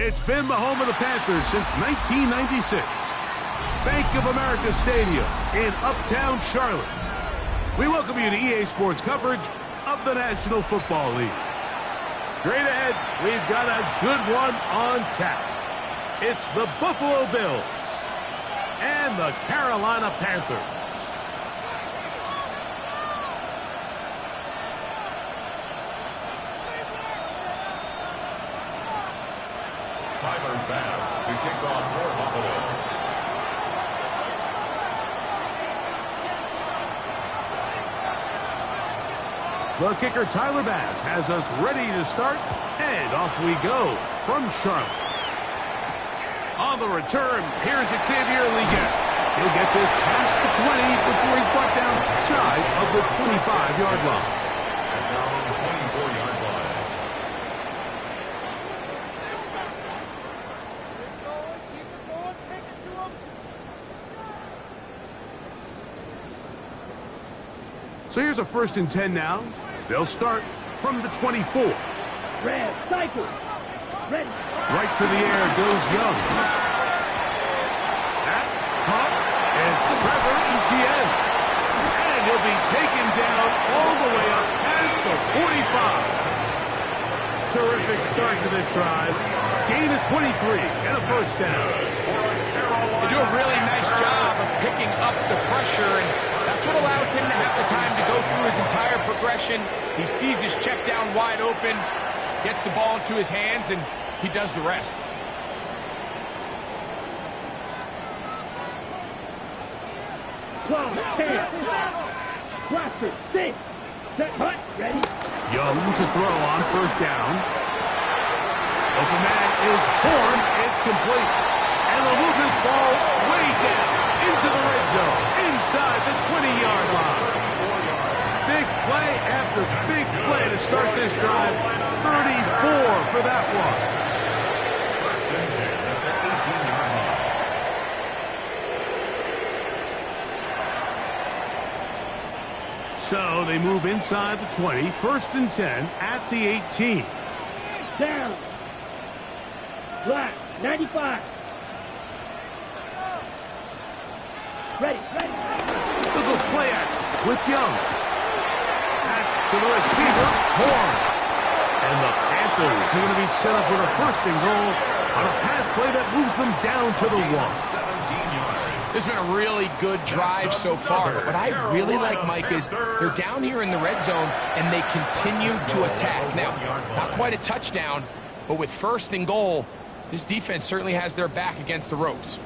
It's been the home of the Panthers since 1996. Bank of America Stadium in Uptown Charlotte. We welcome you to EA Sports coverage of the National Football League. Straight ahead, we've got a good one on tap. It's the Buffalo Bills and the Carolina Panthers. Tyler Bass to kick off for Buffalo. The kicker, Tyler Bass, has us ready to start, and off we go from Charlotte. On the return, here's Xavier Leggett. He'll get this past the 20 before he's brought down shy of the 25-yard line. And now on the 24-yard line. So here's a 1st and 10 now. They'll start from the 24. Red, cycle. Ready. Right to the air goes Young. That caught, and Trevor Etienne. And he'll be taken down all the way up past the 45. Terrific start to this drive. Gain of 23 and a 1st down. They do a really nice job of picking up the pressure, and that's what allows him to have the time to go through his entire progression. He sees his check down wide open, gets the ball into his hands, and he does the rest. Ready. Young to throw on 1st down. Open man is Horn. It's complete. And they'll move this ball way down into the red zone, inside the 20-yard line. Big play after big play to start this drive. 34 for that one. 1st and 10 at the 18-yard line. So they move inside the 20. 1st and 10 at the 18. Down. Black, 95. Ready. Little play action with Young. That's to the receiver, Horn. And the Panthers are going to be set up with a 1st and goal on a pass play that moves them down to the 1. 17 yards. This has been a really good drive so far, but what I really like, Mike, is they're down here in the red zone, and they continue to attack. Now, not quite a touchdown, but with 1st and goal, this defense certainly has their back against the ropes.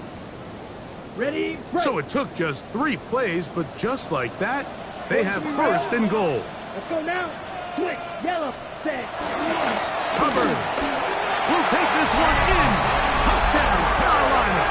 Ready. So it took just 3 plays, but just like that, they have 1st and goal. Let's go now. Quick, yellow, set. Covered. We'll take this one in. Touchdown, Carolina.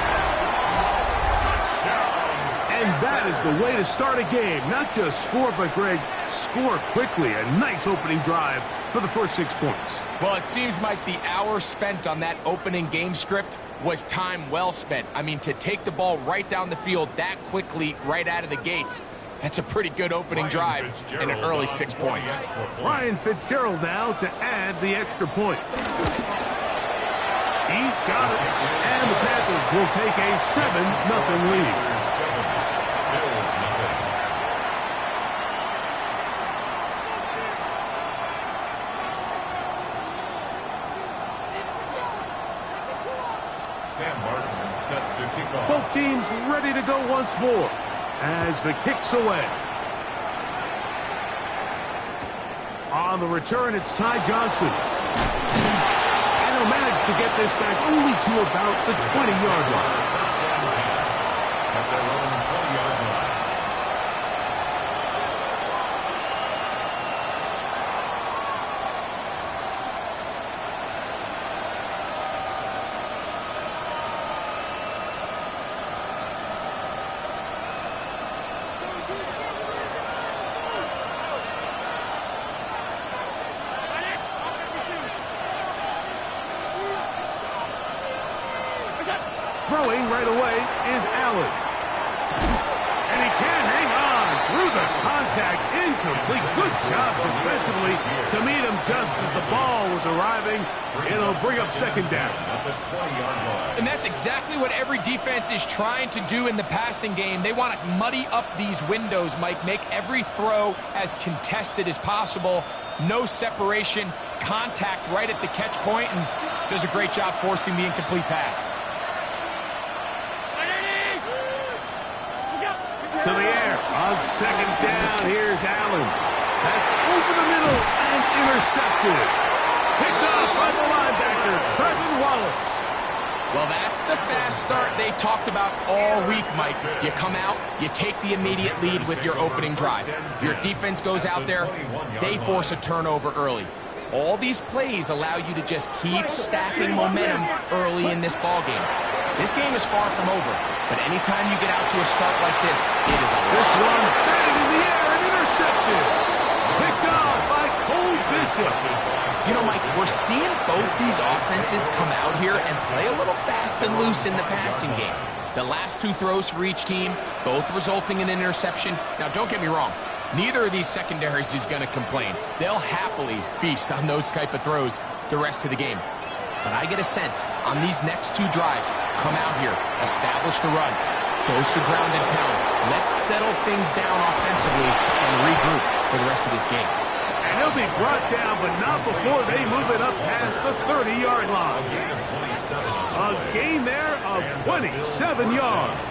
And that is the way to start a game. Not just score, but, Greg, score quickly. A nice opening drive for the first 6 points. Well, it seems like the hour spent on that opening game script was time well spent. I mean, to take the ball right down the field that quickly right out of the gates, that's a pretty good opening drive and an early 6 points. Ryan Fitzgerald now to add the extra point. He's got it. And the Panthers will take a 7-0 lead. Sam Martin is set to kick off. Both teams ready to go once more as the kick's away. On the return, it's Ty Johnson. And he'll manage to get this back only to about the 20-yard line. At their own 20-yard line. Throwing right away is Allen. And he can't hang on through the contact, incomplete. complete. Good job defensively to meet him just as the ball was arriving. It'll bring up second down. And that's exactly what every defense is trying to do in the passing game. They want to muddy up these windows, Mike, make every throw as contested as possible. No separation, contact right at the catch point, and does a great job forcing the incomplete pass. To the air on second down. Here's Allen. That's over the middle and intercepted. Picked off by the linebacker, Trevor Wallace. Well, that's the fast start they talked about all week, Mike. You come out, you take the immediate lead with your opening drive. Your defense goes out there, they force a turnover early. All these plays allow you to just keep stacking momentum early in this ballgame. This game is far from over, but anytime you get out to a start like this, it is a lot. This one batted in the air and intercepted. Picked off by Cole Bishop. You know, Mike, we're seeing both these offenses come out here and play a little fast and loose in the passing game. The last two throws for each team, both resulting in an interception. Now, don't get me wrong. Neither of these secondaries is going to complain. They'll happily feast on those type of throws the rest of the game. But I get a sense on these next two drives, come out here, establish the run, goes to ground and pound. Let's settle things down offensively and regroup for the rest of this game. And he'll be brought down, but not before they move it up past the 30-yard line. A gain there of 27 yards.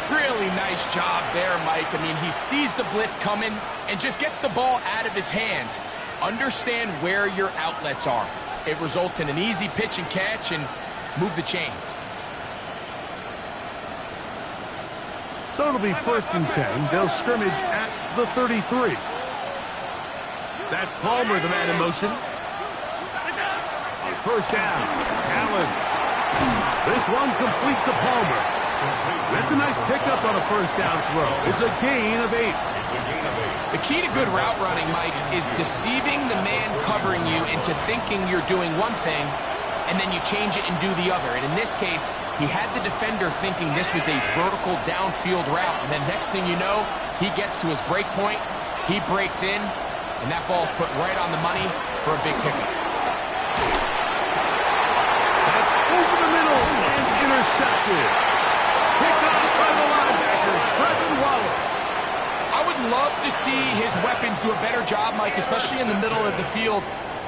Really nice job there, Mike. I mean, he sees the blitz coming and just gets the ball out of his hands. Understand where your outlets are. It results in an easy pitch and catch and move the chains. So it'll be 1st and 10. They'll scrimmage at the 33. That's Palmer, the man in motion. On 1st down, Allen. This one completes to Palmer. That's a nice pickup on a 1st down throw. It's a gain of 8. The key to good route running, Mike, is deceiving the man covering you into thinking you're doing one thing, and then you change it and do the other. And in this case, he had the defender thinking this was a vertical downfield route, and then next thing you know, he gets to his break point, he breaks in, and that ball's put right on the money for a big pickup. That's over the middle and intercepted. Picked off by the linebacker, Trevor Wallace. I would love to see his weapons do a better job, Mike, especially in the middle of the field,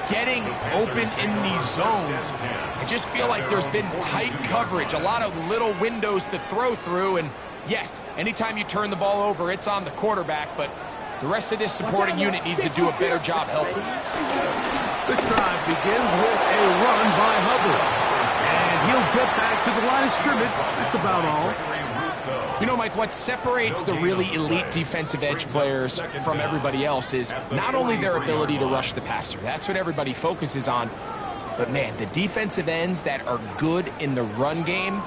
getting open in these zones. I just feel like there's been tight coverage, a lot of little windows to throw through, and yes, anytime you turn the ball over, it's on the quarterback, but the rest of this supporting unit needs to do a better job helping. This drive begins with a run by Hubbard. And he'll get back to the line of scrimmage. That's about all. You know, Mike, what separates the really elite defensive edge players from everybody else is not only their ability to rush the passer. That's what everybody focuses on. But, man, the defensive ends that are good in the run game,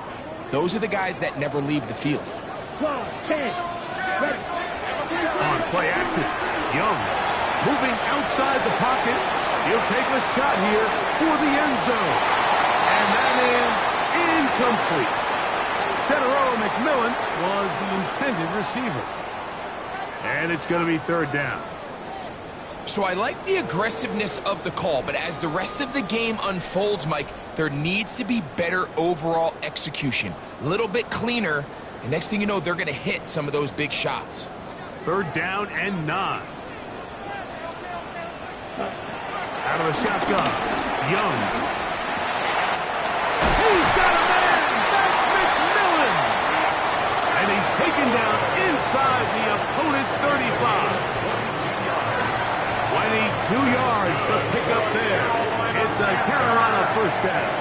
those are the guys that never leave the field. On play action, Young moving outside the pocket. He'll take a shot here for the end zone. And that is incomplete. Tenero McMillan was the intended receiver. And it's going to be 3rd down. So I like the aggressiveness of the call, but as the rest of the game unfolds, Mike, there needs to be better overall execution. A little bit cleaner, and next thing you know, they're going to hit some of those big shots. 3rd down and 9. Out of the shotgun, Young. He's got a man! That's McMillan! And he's taken down inside the opponent's 35. 22 yards to pick up there. It's a Carolina 1st down.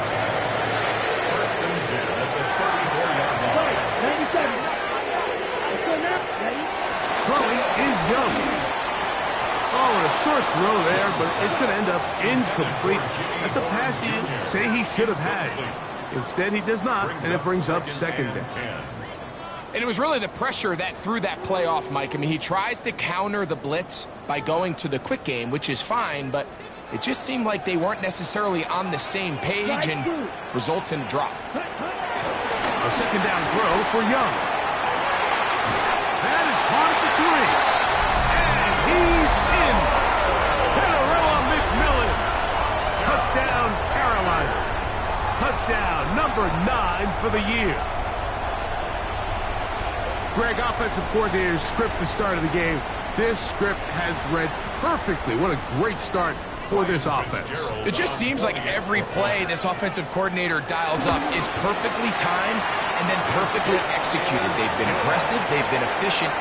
1st and 10 at the 34-yard line. 97. Throwing is Young. Oh, and a short throw there, but it's going to end up incomplete. That's a pass you say he should have had. Instead, he does not, and it brings up 2nd down. And it was really the pressure that threw that play off, Mike. I mean, he tries to counter the blitz by going to the quick game, which is fine, but it just seemed like they weren't necessarily on the same page and results in a drop. A 2nd down throw for Young. That is caught at the 3. And the year. Greg, offensive coordinator's script the start of the game. This script has read perfectly. What a great start for this offense. It just seems like every play this offensive coordinator dials up is perfectly timed and then perfectly executed. They've been aggressive, they've been efficient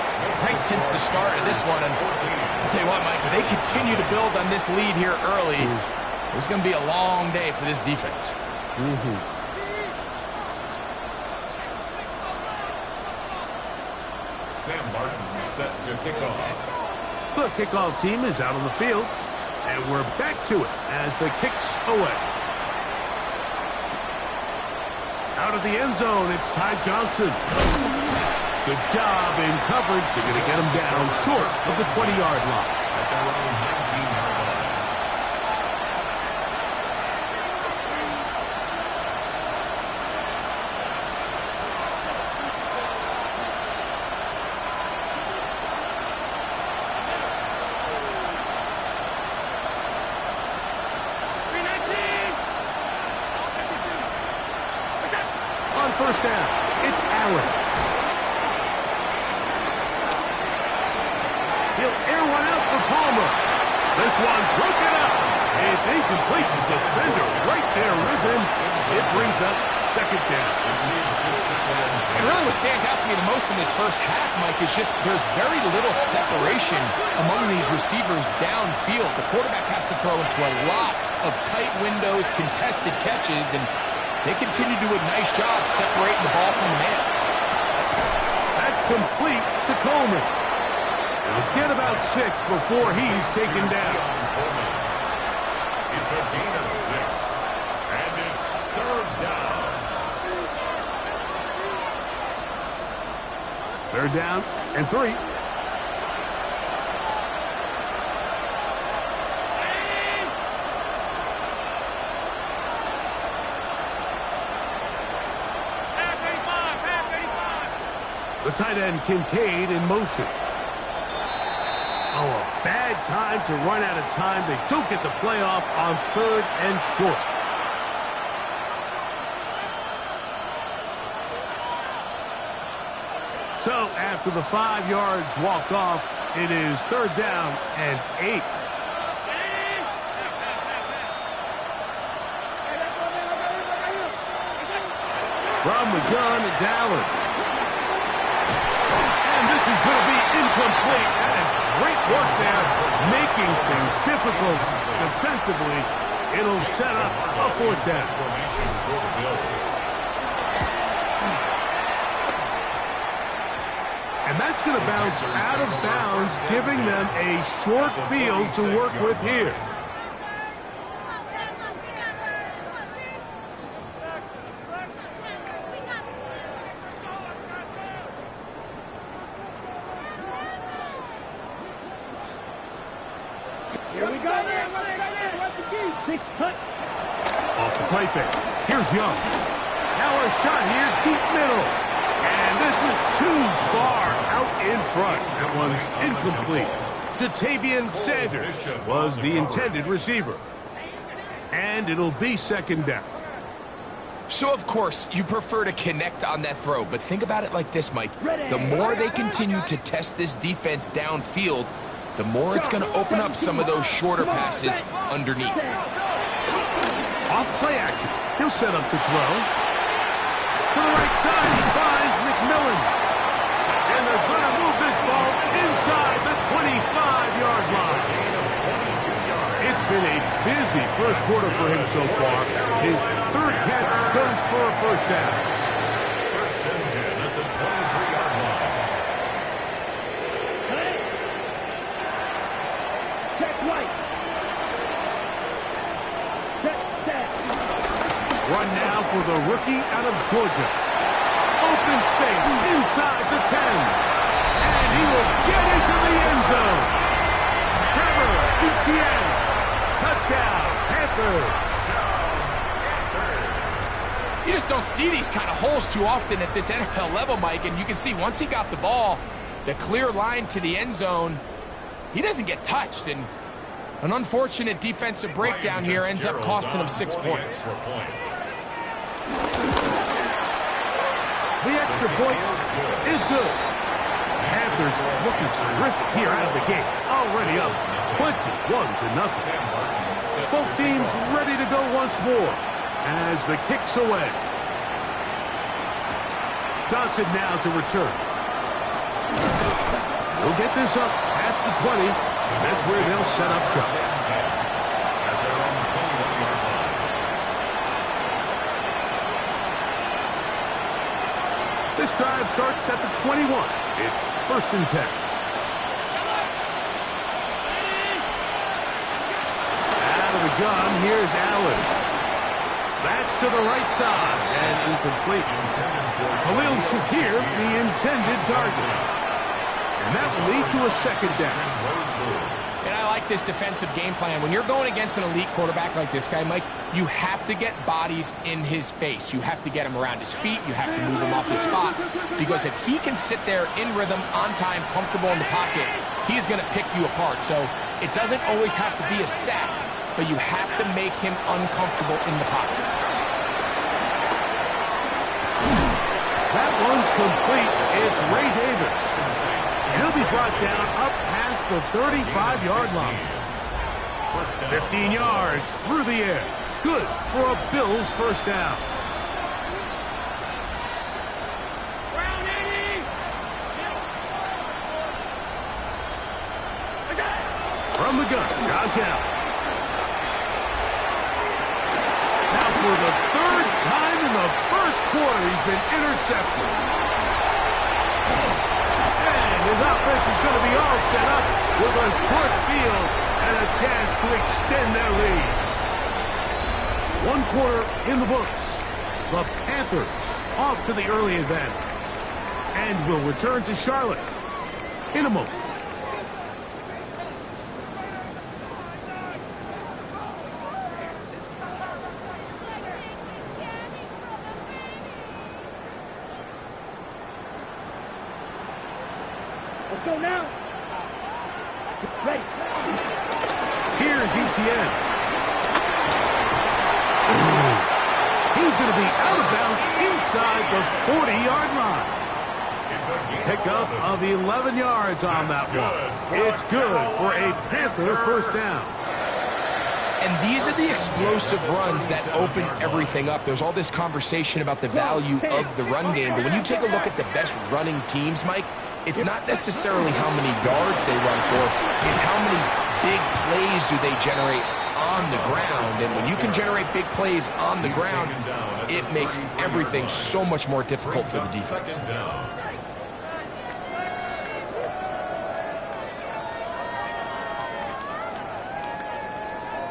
right since the start of this one. And I'll tell you what, Mike, if they continue to build on this lead here early, this is going to be a long day for this defense. Sam Martin set to kick off. The kickoff team is out on the field, and we're back to it as the kick's away. Out of the end zone, it's Ty Johnson. Good job in coverage. They're going to get him down short of the 20-yard line. At their own 19-yard line. On first down, it's Allen. He'll air one out for Palmer. This one broken up. It's incomplete. The defender right there with him. It brings up second down. And really what stands out to me the most in this first half, Mike, is just there's very little separation among these receivers downfield. The quarterback has to throw into a lot of tight windows, contested catches, and they continue to do a nice job separating the ball from the man. That's complete to Coleman. He'll get about 6 before he's taken down. It's a gain of 6, and it's third down. Third down and 3. The tight end, Kincaid, in motion. Oh, a bad time to run out of time. They don't get the playoff on third and short. So, after the 5 yards walked off, it is third down and 8. From the gun, it's Allen. This is going to be incomplete. That is great work there, making things difficult defensively. It'll set up a fourth down. And that's going to bounce out of bounds, giving them a short field to work with here. Here we go. Off the play fake. Here's Young. Now a shot here, deep middle. And this is too far out in front. That one's incomplete. Jatavian Sanders was the intended receiver. And it'll be second down. So, of course, you prefer to connect on that throw, but think about it like this, Mike. The more they continue to test this defense downfield, the more it's going to open up some of those shorter passes underneath. Off play action. He'll set up to throw. To the right side, he finds McMillan. And they're going to move this ball inside the 25-yard line. It's been a busy first quarter for him so far. His third catch goes for a first down. First and 10 at the 23-yard line. Check right. Check set. Run now for the rookie out of Georgia. Open space inside the 10. And he will get into the end zone. Trevor Etienne. Touchdown, Panthers. You just don't see these kind of holes too often at this NFL level, Mike, and you can see once he got the ball, the clear line to the end zone, he doesn't get touched, and an unfortunate defensive breakdown here ends up costing him 6 points. The extra point is good. Panthers looking terrific here out of the gate. Already up 21-0. Both teams ready to go once more as the kick's away. Johnson now to return. He'll get this up past the 20, and that's where they'll set up shop. This drive starts at the 21. It's 1st and 10. Out of the gun, here's Allen. That's to the right side and incomplete. Khalil Shakir, the intended target. And that will lead to a 2nd down. And I like this defensive game plan. When you're going against an elite quarterback like this guy, Mike, you have to get bodies in his face. You have to get him around his feet. You have to move him off his spot. Because if he can sit there in rhythm, on time, comfortable in the pocket, he's going to pick you apart. So it doesn't always have to be a sack, but you have to make him uncomfortable in the pocket. That one's complete. It's Ray Davis. He'll be brought down up past the 35-yard line. 15 yards through the air. Good for a Bills 1st down. From the gun, Josh Allen. Now for the 3rd time in the 1st quarter, he's been intercepted. His offense is going to be all set up with a short field and a chance to extend their lead. 1 quarter in the books. The Panthers off to the early advantage. And will return to Charlotte in a moment. Let's go now. Ready. Here's Etienne. He's going to be out of bounds inside the 40-yard line. Pickup of 11 yards on that one. It's good for a Panther 1st down. And these are the explosive runs that open everything up. There's all this conversation about the value of the run game, but when you take a look at the best running teams, Mike, it's not necessarily how many yards they run for, it's how many big plays do they generate on the ground. And when you can generate big plays on the ground, it makes everything so much more difficult for the defense.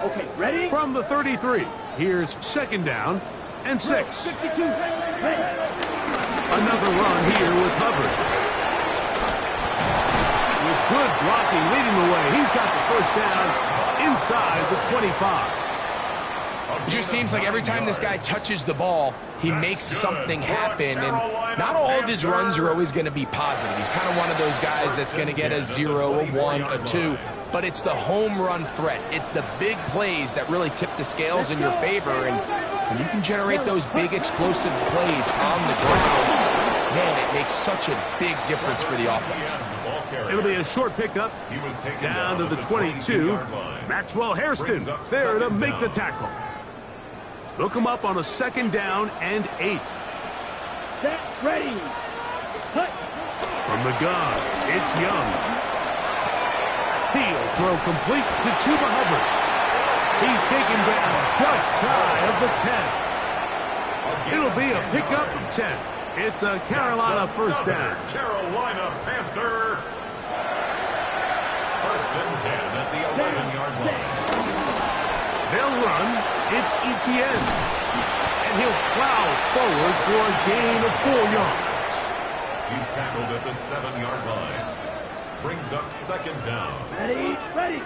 Okay, ready? From the 33, here's 2nd down and 6. 52. Ready. Another run here with Hubbard. With good blocking leading the way, he's got the 1st down inside the 25. It just seems like every time this guy touches the ball, he makes something happen, and not all of his runs are always going to be positive. He's kind of one of those guys that's going to get a 0, a 1, a 2, but it's the home run threat. It's the big plays that really tip the scales in your favor, and when you can generate those big explosive plays on the ground, man, it makes such a big difference for the offense. It'll be a short pickup down to the 22. Maxwell Hairston there to make the tackle. Hook him up on a 2nd down and 8. Set, ready. Cut. From the gun, it's Young. He'll throw complete to Chuba Hubbard. He's taken down just shy of the 10. It'll be a pickup of 10. It's a Carolina 1st down. Carolina Panther. 1st and 10 at the 11-yard line. They'll run. It's Etienne. And he'll plow forward for a gain of 4 yards. He's tackled at the 7-yard line. Brings up 2nd down. Ready, ready.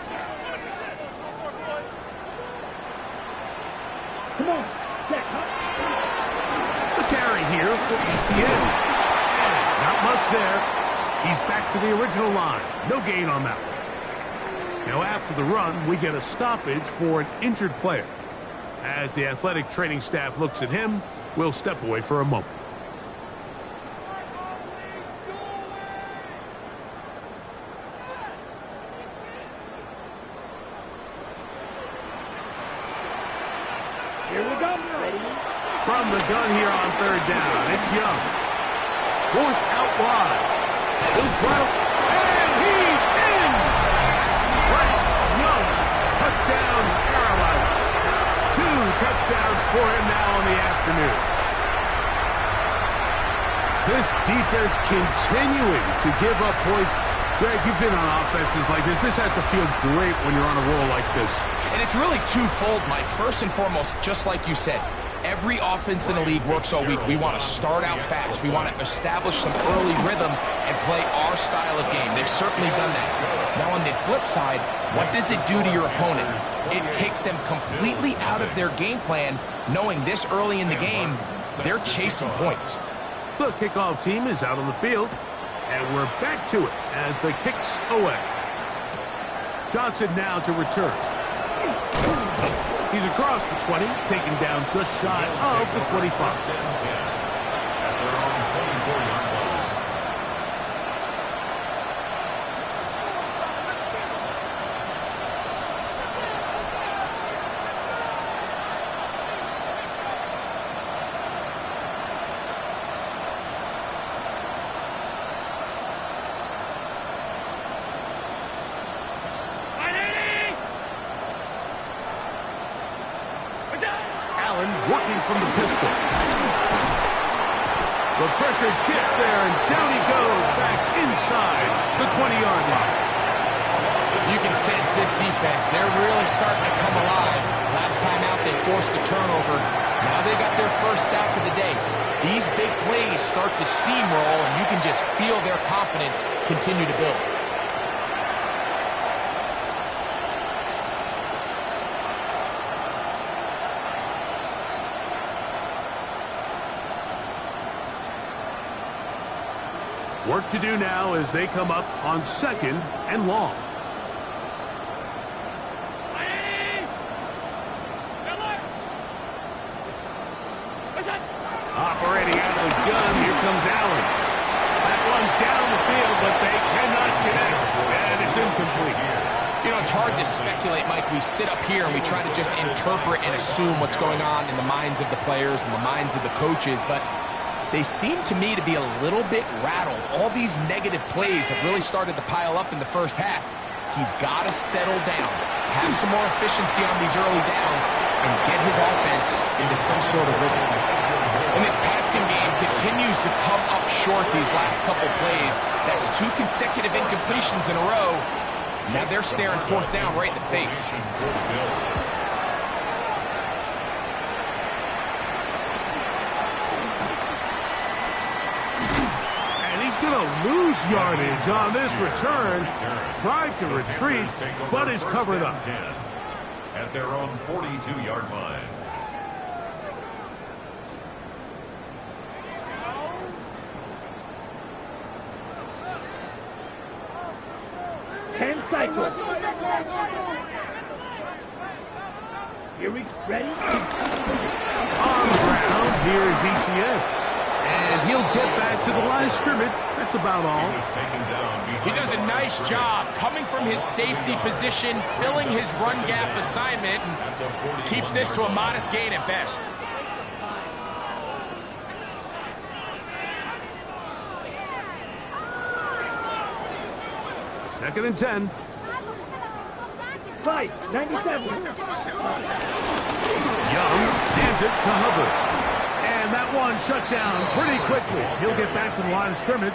Come on. Check. The carry here for Etienne. Not much there. He's back to the original line. No gain on that one. Now after the run, we get a stoppage for an injured player. As the athletic training staff looks at him, we'll step away for a moment. from the gun here on third down. It's Young. Forced out wide. He'll throw, and he's in! Bryce Young, touchdown, Carolina. 2 touchdowns for him now on the afternoon. This defense continuing to give up points. Greg, you've been on offenses like this. This has to feel great when you're on a roll like this. And it's really twofold, Mike. First and foremost, just like you said, every offense in the league works all week. We want to start out fast. We want to establish some early rhythm and play our style of game. They've certainly done that. Now, on the flip side, what does it do to your opponent? It takes them completely out of their game plan, knowing this early in the game, they're chasing points. The kickoff team is out on the field, and we're back to it as the kick's away. Johnson now to return. He's across the 20, taken down just shy of the 25. At their own 24-yard line. Allen working from the pistol. The pressure gets there, and down he goes back inside the 20-yard line. You can sense this defense. They're really starting to come alive. Last time out, they forced the turnover. Now they got their first sack of the day. These big plays start to steamroll, and you can just feel their confidence continue to build. Work to do now as they come up on second and long. Operating out of the gun, here comes Allen. That one down the field, but they cannot connect, and it's incomplete. You know, it's hard to speculate, Mike. We sit up here and we try to just interpret and assume what's going on in the minds of the players and the minds of the coaches, but they seem to me to be a little bit rattled. All these negative plays have really started to pile up in the first half. He's got to settle down, have some more efficiency on these early downs, and get his offense into some sort of rhythm. And this passing game continues to come up short these last couple plays. That's 2 consecutive incompletions in a row. Now they're staring fourth down right in the face. Going to lose yardage on this return. Tried to retreat, but is covered up. At their own 42-yard line. Ten cycles. Here he's ready. On the ground, here's ETN. And he'll get back to the line of scrimmage. That's about all. He does a nice job coming from his safety position, filling his run gap assignment, and keeps this to a modest gain at best. Second and 10. Fight, 97. Young hands it to Hubbard. And that one shut down pretty quickly. He'll get back to the line of scrimmage,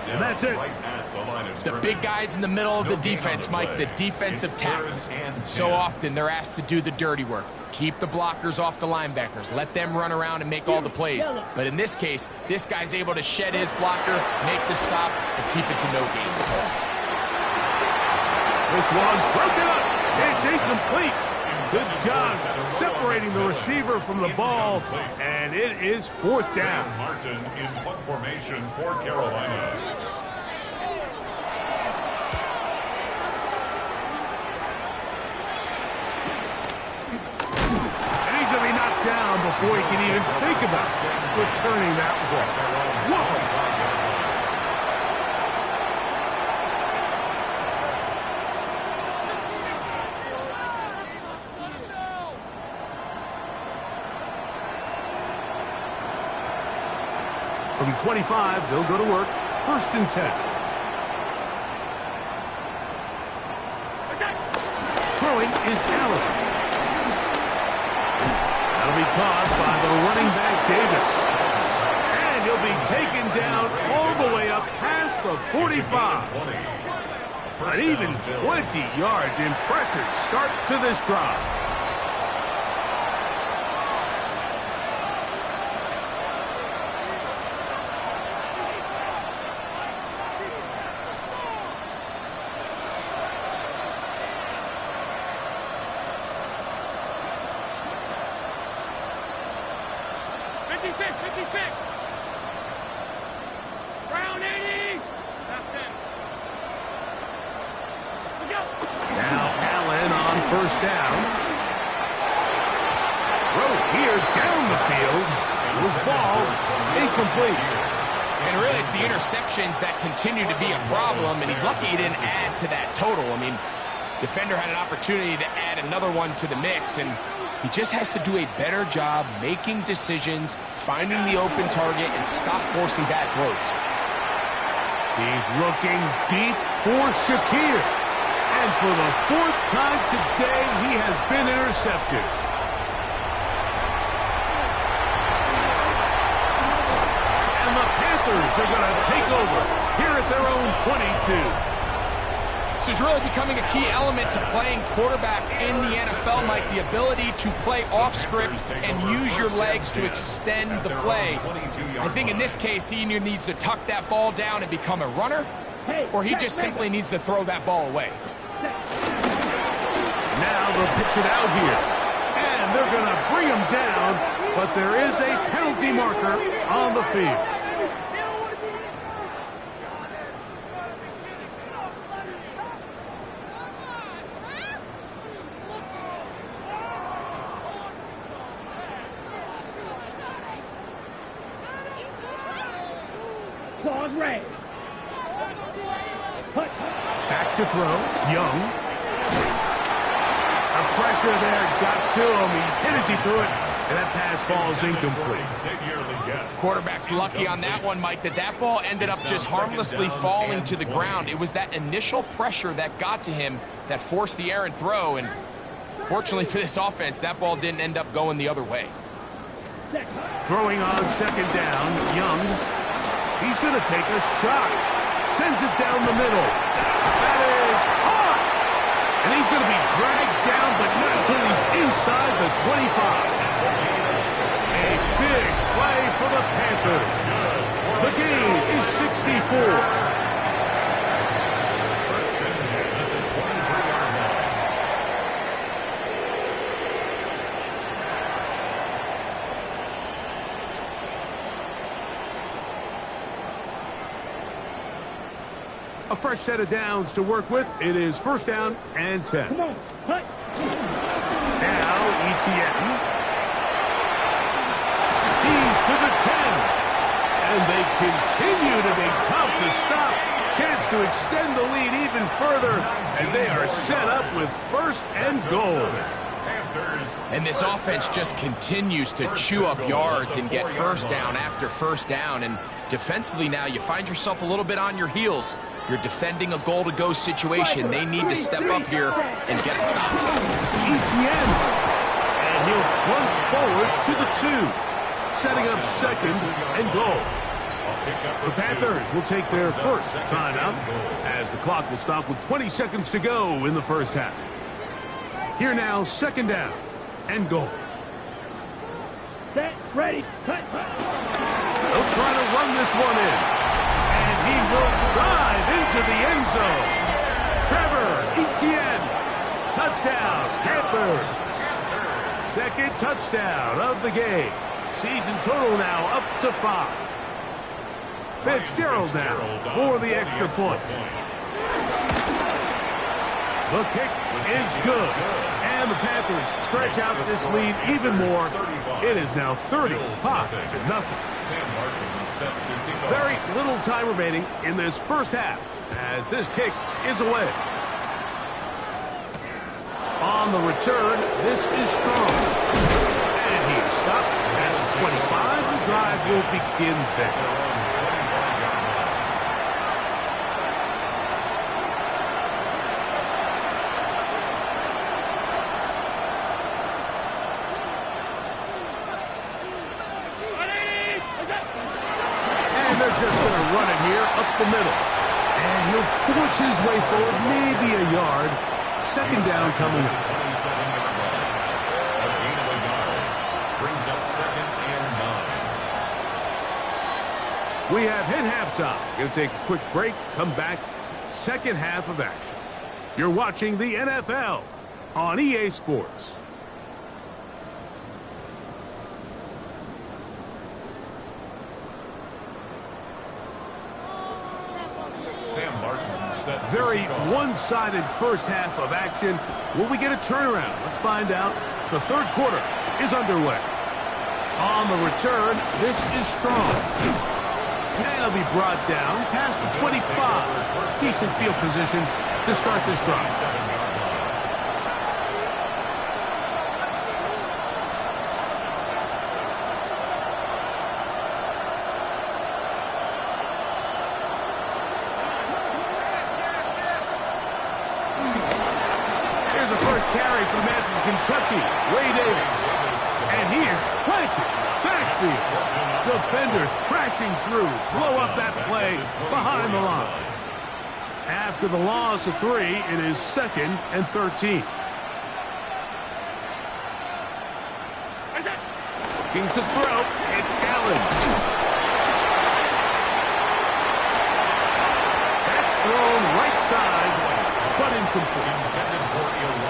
and that's it. The big guys in the middle of the defense, Mike, the defensive tackles. So often they're asked to do the dirty work. Keep the blockers off the linebackers. Let them run around and make all the plays. But in this case, this guy's able to shed his blocker, make the stop, and keep it to no gain. This one broken up. It's incomplete. Good job separating the receiver from the ball, and it is fourth down. Martin in punt formation for Carolina. And he's going to be knocked down before he can even think about returning that ball. Whoa! From 25, they'll go to work. 1st and 10. Throwing is Allen. That'll be caught by the running back, Davis. And he'll be taken down all the way up past the 45. An even 20 yards. Impressive start to this drive. Now Allen on 1st down. Throw here down the field. Will fall. Incomplete. And really, it's the interceptions that continue to be a problem, and he's lucky he didn't add to that total. I mean, defender had an opportunity to add another one to the mix, and he just has to do a better job making decisions, finding the open target, and stop forcing bad throws. He's looking deep for Shakir. And for the 4th time today, he has been intercepted. And the Panthers are going to take over here at their own 22. This is really becoming a key element to playing quarterback in the NFL, Mike, the ability to play off script and use your legs to extend the play. I think in this case, he either needs to tuck that ball down and become a runner, or he just simply needs to throw that ball away. Now they'll pitch it out here. And they're going to bring him down, but there is a penalty marker on the field. Claws raised. Back to throw. Young. The pressure there got to him. He's hit as he threw it. And that pass falls incomplete. Quarterback's lucky on that one, Mike, that ball ended up just harmlessly falling to the ground. It was that initial pressure that got to him that forced the errant throw. And fortunately for this offense, that ball didn't end up going the other way. Throwing on 2nd down. Young. He's going to take a shot. Sends it down the middle. That is hot. And he's going to be dragged down, but not until he's inside the 25. A big play for the Panthers. The game is 64. A fresh set of downs to work with. It is 1st down and 10. Come on. Cut. Now ETN. He's to the 10. And they continue to be tough to stop. Chance to extend the lead even further as they are set up with 1st and goal. And this offense just continues to chew up yards and get 1st down after 1st down. And defensively now, you find yourself a little bit on your heels. You're defending a goal-to-go situation. They need to step up here and get a stop. ETN. And he'll plunge forward to the 2. Setting up 2nd and goal. The Panthers will take their 1st timeout as the clock will stop with 20 seconds to go in the 1st half. Here now, 2nd down and goal. Set, ready, cut. They'll try to run this one in. And he will dive into the end zone. Trevor Etienne. Touchdown, Panthers. 2nd touchdown of the game. Season total now up to 5. Fitzgerald now for the extra point. The kick is good. And the Panthers stretch out this lead even more. It is now 35-0. Very little time remaining in this 1st half as this kick is away. On the return, this is strong. And he is stopped at 25. The drive will begin there. the middle. And he'll force his way forward, maybe a yard. Second down coming up. 27-yard line. A gain of a yard. Brings up 2nd and 9. We have hit halftime. Going to take a quick break, come back, second half of action. You're watching the NFL on EA Sports. Sam Martin set. Very one-sided first half of action. Will we get a turnaround? Let's find out. The third quarter is underway. On the return, this is strong. And he'll be brought down past the 25. Decent field position to start this drive. 7-yard line. Here's the first carry for the man from Kentucky, Ray Davis. And he is planted backfield. Defenders crashing through, blow up that play behind the line. After the loss of 3, it is 2nd and 13. Looking to throw, it's Allen. That's thrown right side, but incomplete.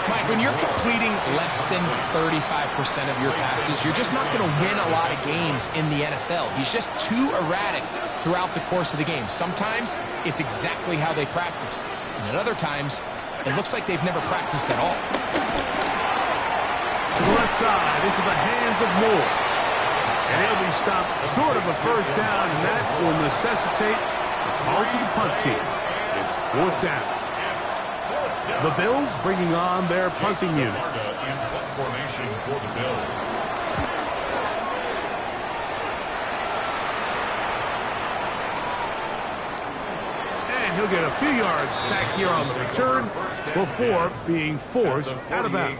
Mike, when you're completing less than 35% of your passes, you're just not going to win a lot of games in the NFL. He's just too erratic throughout the course of the game. Sometimes it's exactly how they practiced, and at other times it looks like they've never practiced at all. To the left side, into the hands of Moore. And he'll be stopped short of a first down, and that will necessitate a call to the punt team. It's 4th down. The Bills bringing on their punting unit. In punt formation for the Bills. And he'll get a few yards back here on the return before being forced out of bounds.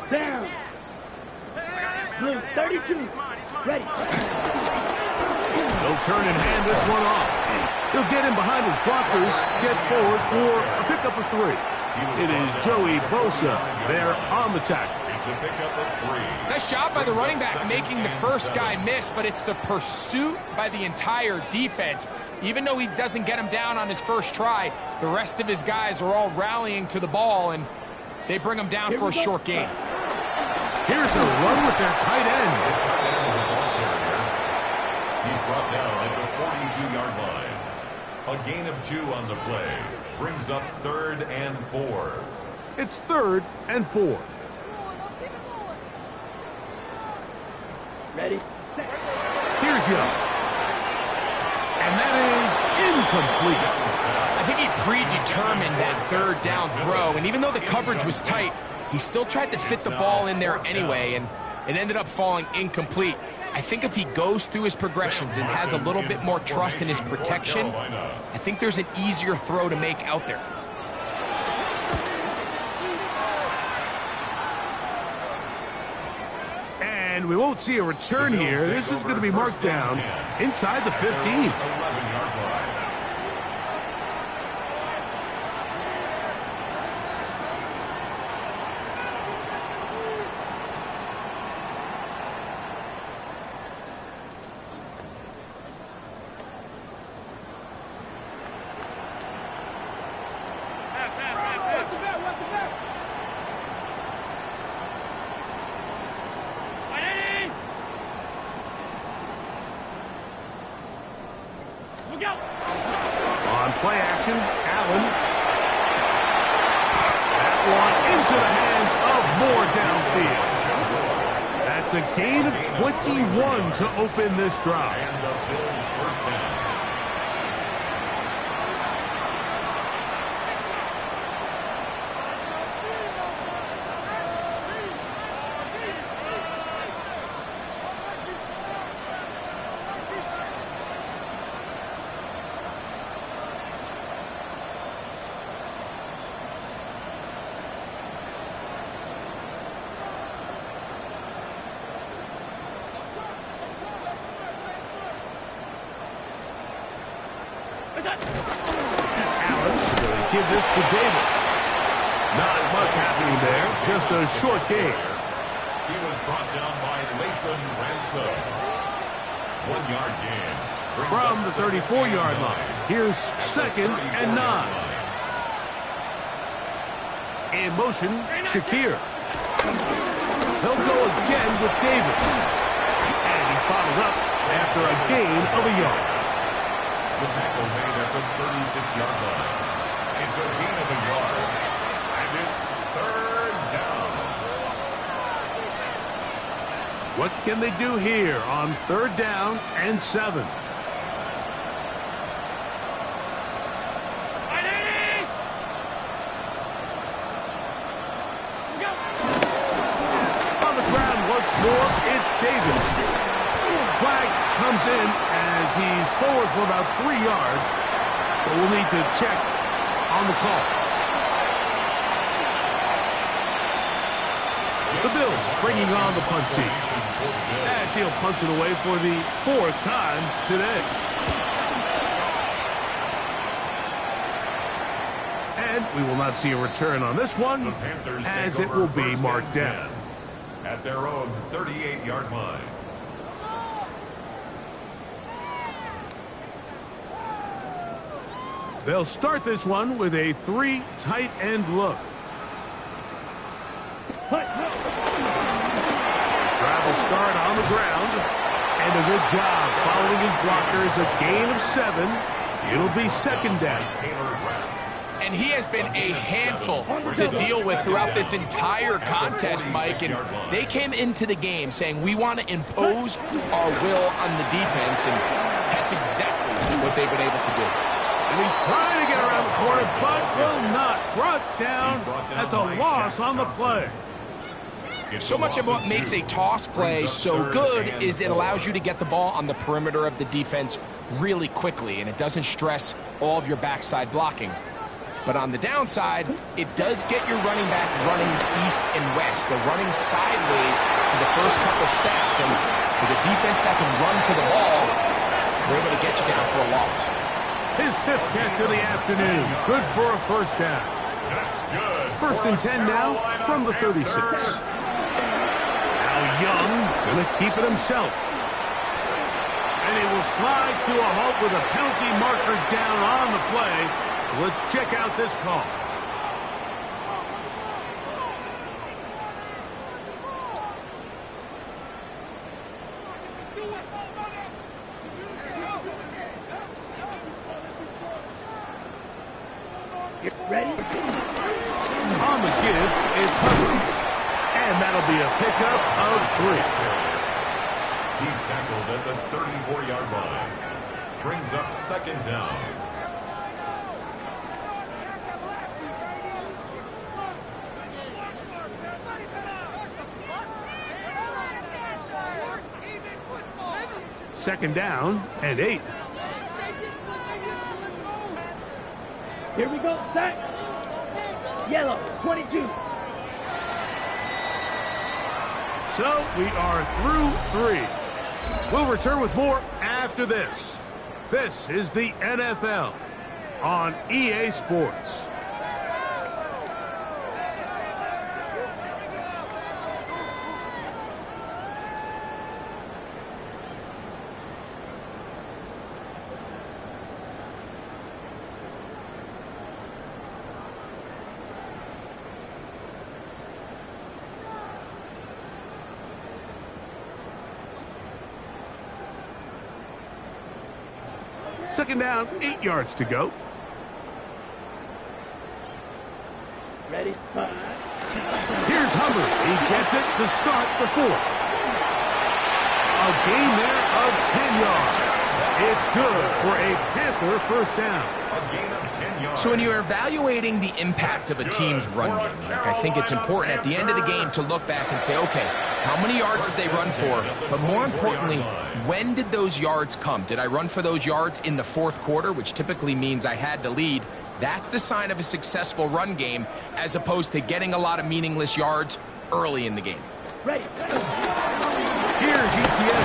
Down. Blue, 32. Ready. They'll turn and hand this one off. He'll get in behind his blockers, get forward for a pickup of 3. It is Joey Bosa there on the tackle. It's a pickup of 3. Nice job by the running back making the first guy miss, but it's the pursuit by the entire defense. Even though he doesn't get him down on his first try, the rest of his guys are all rallying to the ball, and they bring him down for a short gain. Here's a run with their tight end. He's brought down at the 42-yard line. A gain of 2 on the play. Brings up 3rd and 4. It's 3rd and 4. Ready. Here's Young. And that is incomplete. I think he predetermined that 3rd down throw, and even though the coverage was tight, he still tried to fit the ball in there anyway, and it ended up falling incomplete. I think if he goes through his progressions and has a little bit more trust in his protection, I think there's an easier throw to make out there. And we won't see a return here. This is going to be marked down inside the 15. 11-yard line. On play action, Allen. That one into the hands of Moore downfield. That's a gain of 21 to open this drive. And the Bills first down. Allen going to give this to Davis. Not much happening there, just a short gain. He was brought down by Lathan Ransom. 1 yard gain. From the 34-yard line, here's 2nd and 9. In motion, Shakir. He'll go again with Davis. And he's bottled up after a gain of a yard. The tackle made at the 36-yard line. It's a gain of a yard. And it's 3rd down. What can they do here on 3rd down and 7? On the ground once more, it's Davis. Flag comes in as he's forward for about 3 yards, but we'll need to check on the call. The Bills bringing on the punt team, as he'll punt it away for the 4th time today. And we will not see a return on this one, as it will be marked down. At their own 38-yard line. They'll start this one with a 3 tight end look. Travel start on the ground. And a good job following his blockers. A gain of 7. It'll be 2nd down. And he has been a handful to deal with throughout this entire contest, Mike. And they came into the game saying, we want to impose our will on the defense. And that's exactly what they've been able to do. And he's trying to get around the corner, but will not. Brought down. That's a loss on the play. So much of what makes a toss play so good is it allows you to get the ball on the perimeter of the defense really quickly, and it doesn't stress all of your backside blocking. But on the downside, it does get your running back running east and west. They're running sideways for the first couple steps, and with a defense that can run to the ball, they're able to get you down for a loss. His 5th catch of the afternoon. Good for a 1st down. That's good. 1st and 10 now from the 36. Young gonna keep it himself. And he will slide to a halt with a penalty marker down on the play. So let's check out this call. Get ready. On the give, it's Hubbard. And that'll be a pickup of 3. He's tackled at the 34-yard line. Brings up 2nd down. Second down and 8. Here we go, set. Yellow, 22. So we are through 3. We'll return with more after this. This is the NFL on EA Sports. Second down, 8 yards to go. Ready, five. Here's Hubbard. He gets it to start the 4th. A gain there of 10 yards. It's good for a Panther 1st down. A gain of 10 yards. So when you're evaluating the impact of a team's run game, I think it's important at the end of the game to look back and say, okay, how many yards did they run for? But more importantly, when did those yards come? Did I run for those yards in the 4th quarter, which typically means I had the lead? That's the sign of a successful run game, as opposed to getting a lot of meaningless yards early in the game. Ready. Here's ETN.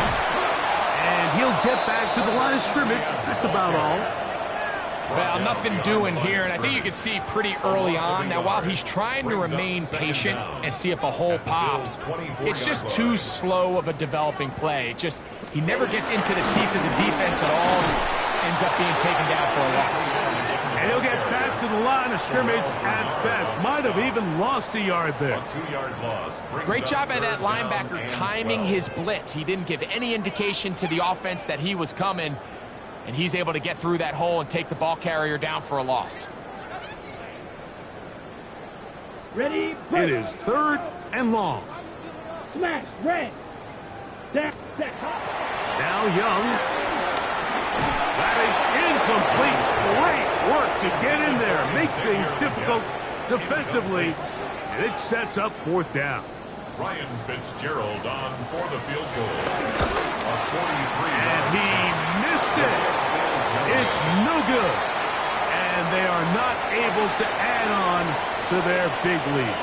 And he'll get back to the line of scrimmage. That's about all. Well, nothing doing here, and I think you can see pretty early on. Now, while he's trying to remain patient and see if a hole pops, it's just too slow of a developing play. He never gets into the teeth of the defense at all and ends up being taken down for a loss. And he'll get back to the line of scrimmage at best. Might have even lost a yard there. A 2-yard loss. Great job by that linebacker timing his blitz. He didn't give any indication to the offense that he was coming, and he's able to get through that hole and take the ball carrier down for a loss. Ready, It is 3rd and long. smash, red. Down, set, Now Young. That is incomplete. Great work to get in there, make things difficult defensively, and it sets up 4th down. Ryan Fitzgerald on for the field goal. A 43. And he missed it. It's no good. And they are not able to add on to their big lead.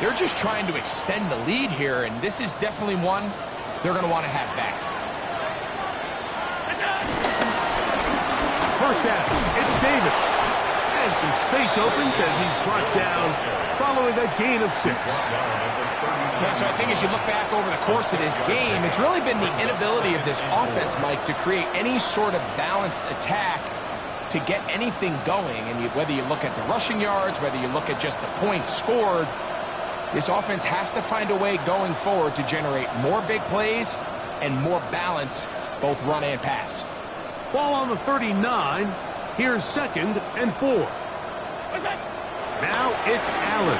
They're just trying to extend the lead here, and this is definitely one they're going to want to have back. First down, it's Davis. And some space opens as he's brought down following a gain of 6. Yeah, so I think as you look back over the course of this game, it's really been the inability of this offense, Mike, to create any sort of balanced attack to get anything going. And whether you look at the rushing yards, whether you look at just the points scored, this offense has to find a way going forward to generate more big plays and more balance, both run and pass. Ball on the 39. Here's 2nd and 4. Now it's Allen.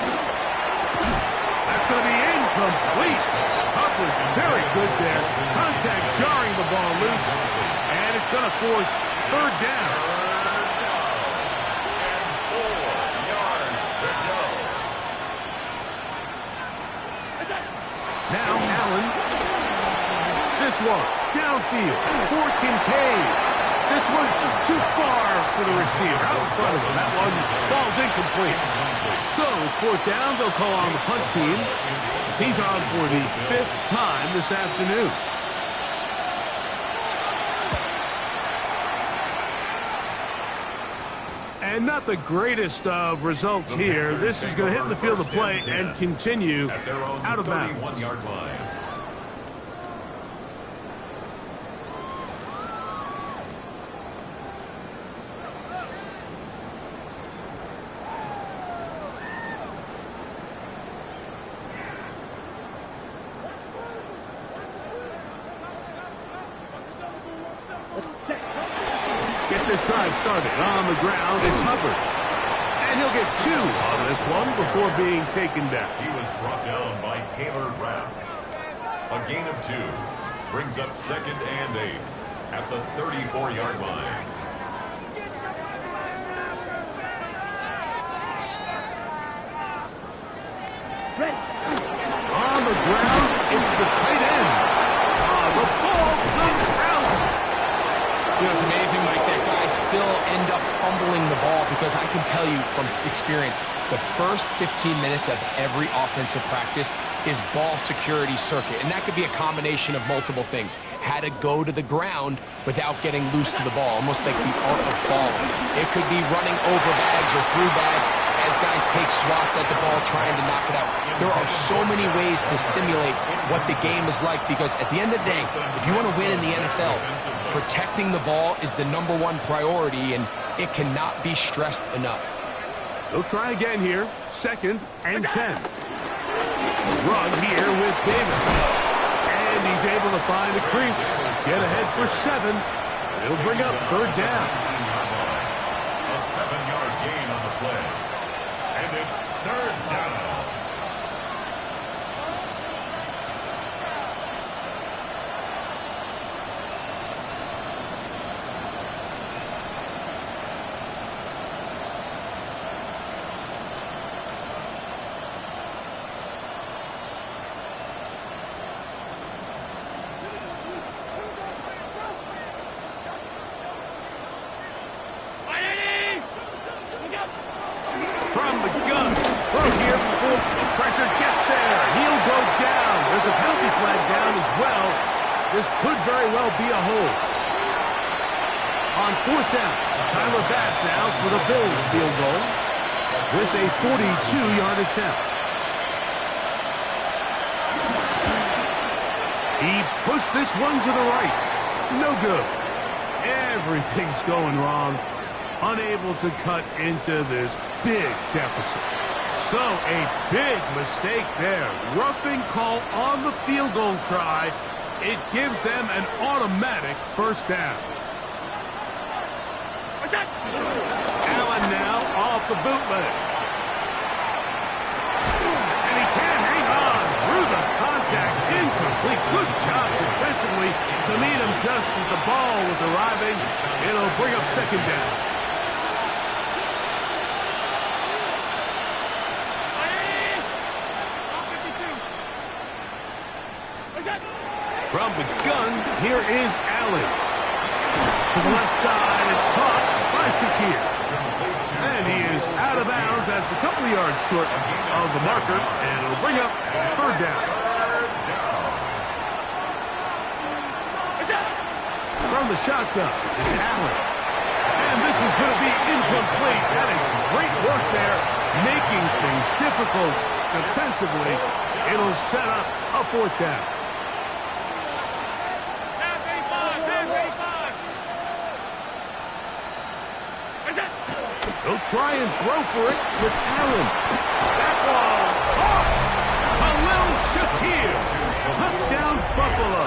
That's going to be incomplete. Coverage very good there. Contact jarring the ball loose. And it's going to force 3rd down. And 4 yards to go. Now Allen. This one downfield for Kincaid. This one just too far for the receiver out in front of him. That one falls incomplete. So it's 4th down. They'll call on the punt team. He's on for the 5th time this afternoon. And not the greatest of results here. This is going to hit in the field of play and continue out of bounds. 31-yard line. This drive started on the ground. It's Hubbard. And he'll get 2 on this one before being taken down. He was brought down by Taylor Rapp. A gain of 2 brings up 2nd and 8 at the 34-yard line. On the ground, it's the tight end. The ball comes out. You know, it's amazing, Mike, that guys still end up fumbling the ball because I can tell you from experience, the first 15 minutes of every offensive practice is ball security circuit. And that could be a combination of multiple things. How to go to the ground without getting loose to the ball, almost like the art of falling. It could be running over bags or through bags as guys take swats at the ball trying to knock it out. There are so many ways to simulate what the game is like because at the end of the day, if you want to win in the NFL, protecting the ball is the #1 priority, and it cannot be stressed enough. They'll try again here. 2nd and 10. Run here with Davis. And he's able to find a crease. Get ahead for 7. He'll bring up 3rd down. A 7-yard gain on the play. And it's 3rd down. From the gun. Throw here before the pressure gets there. He'll go down. There's a penalty flag down as well. This could very well be a hold. On fourth down, Tyler Bass now for the Bills field goal. This a 42-yard attempt. He pushed this one to the right. No good. Everything's going wrong. Unable to cut into this big deficit. So a big mistake there. Roughing call on the field goal try. It gives them an automatic first down. Allen now off the bootleg. And he can't hang on through the contact. Incomplete. Good job defensively to meet him just as the ball was arriving. It'll bring up second down. From the gun, here is Allen. To the left side, it's caught by Shakir. And he is out of bounds. That's a couple of yards short of the marker. And it'll bring up third down. From the shotgun, it's Allen. And this is going to be incomplete. That is great work there, making things difficult defensively. It'll set up a fourth down. He'll try and throw for it with Allen. That ball off. Khalil Shakir. Touchdown, Buffalo.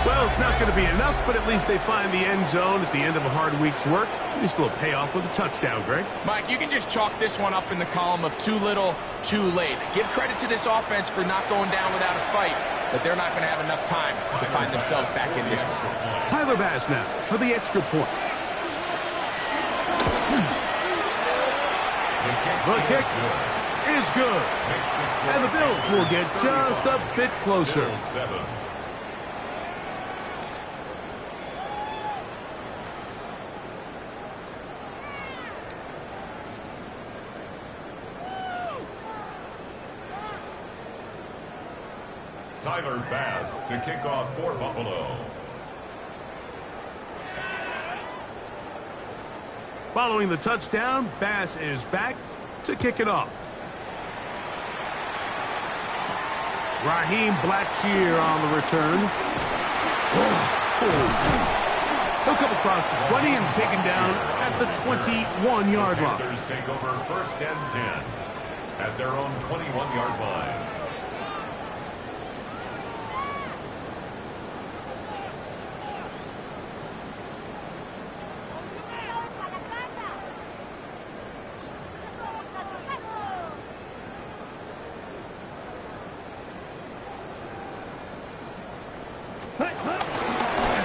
Well, it's not going to be enough, but at least they find the end zone at the end of a hard week's work. At least a little payoff with a touchdown, Greg. Mike, you can just chalk this one up in the column of too little, too late. Give credit to this offense for not going down without a fight, but they're not going to have enough time to find themselves back in this one. Tyler Bass now for the extra point. The kick is good. And the Bills will get just a bit closer. Tyler Bass to kick off for Buffalo. Following the touchdown, Bass is back to kick it off. Raheem Blackshear on the return. He'll come across the 20 and taken down at the 21-yard line. Panthers take over first and 10 at their own 21-yard line.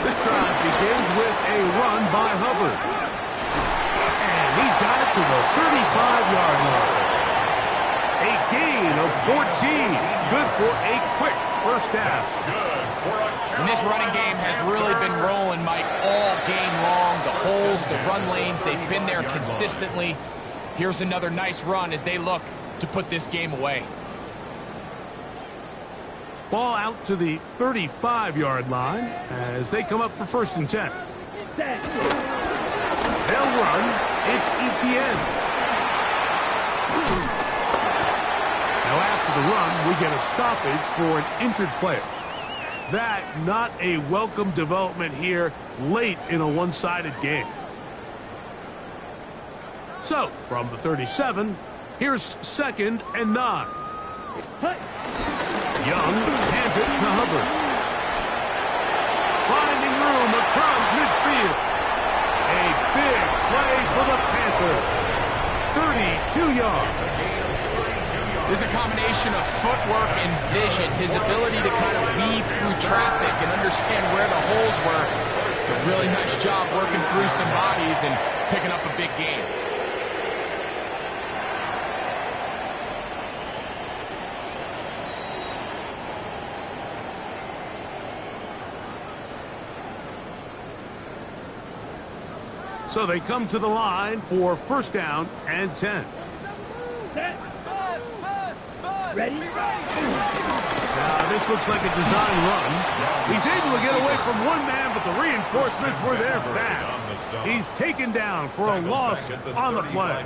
This drive begins with a run by Hubbard. And he's got it to the 35-yard line. A gain of 14. Good for a quick first down. And this running game has really been rolling, Mike, all game long. The holes, the run lanes, they've been there consistently. Here's another nice run as they look to put this game away. Ball out to the 35-yard line as they come up for first and 10. They'll run. It's ETN. Now after the run, we get a stoppage for an injured player. That not a welcome development here late in a one-sided game. So, from the 37, here's second and 9. Young hands it to Hubbard. Finding room across midfield. A big play for the Panthers. 32 yards. This is a combination of footwork and vision. His ability to kind of weave through traffic and understand where the holes were. It's a really nice job working through some bodies and picking up a big gain. So they come to the line for first down and 10. Ready? Now, this looks like a design run. He's able to get away from one man, but the reinforcements were there fast. He's taken down for a loss on the play.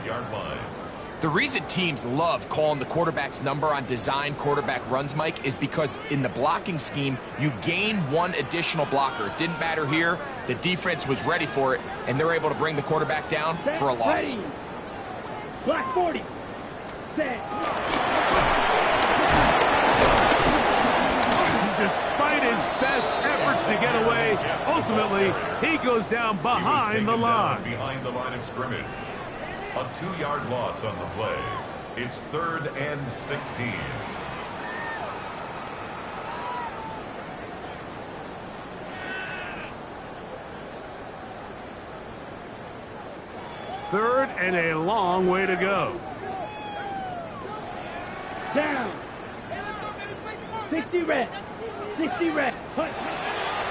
The reason teams love calling the quarterback's number on design quarterback runs, Mike, is because in the blocking scheme, you gain one additional blocker. It didn't matter here. The defense was ready for it, and they're able to bring the quarterback down for a loss. Ready. Black 40. Set. Despite his best efforts to get away, ultimately, he goes down behind the line. Behind the line of scrimmage. A 2-yard loss on the play. It's 3rd and 16. Third and a long way to go. Down. 60 reps. 60 reps. Push.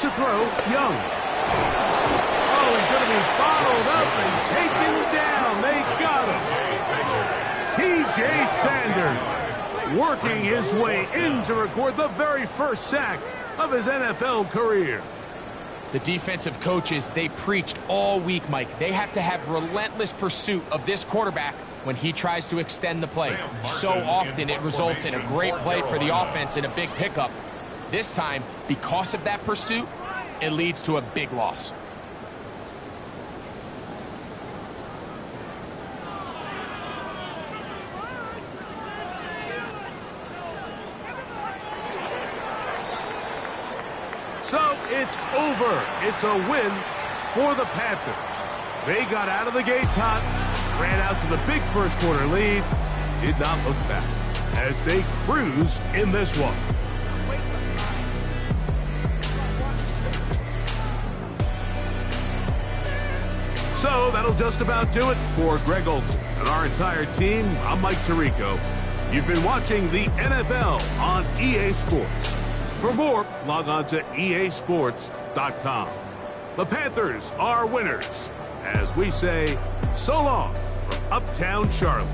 To throw, Young. Oh, he's going to be bottled up and taken down. They got him. T.J. Sanders working his way in to record the very first sack of his NFL career. The defensive coaches, they preached all week, Mike. They have to have relentless pursuit of this quarterback when he tries to extend the play. So often it results in a great play for the offense and a big pickup. This time, because of that pursuit, it leads to a big loss. So it's over. It's a win for the Panthers. They got out of the gates hot, ran out to the big first quarter lead, did not look back as they cruise in this one. So that'll just about do it for Greg Olson and our entire team. I'm Mike Tirico. You've been watching the NFL on EA Sports. For more, log on to easports.com. The Panthers are winners. As we say, so long from Uptown Charlotte.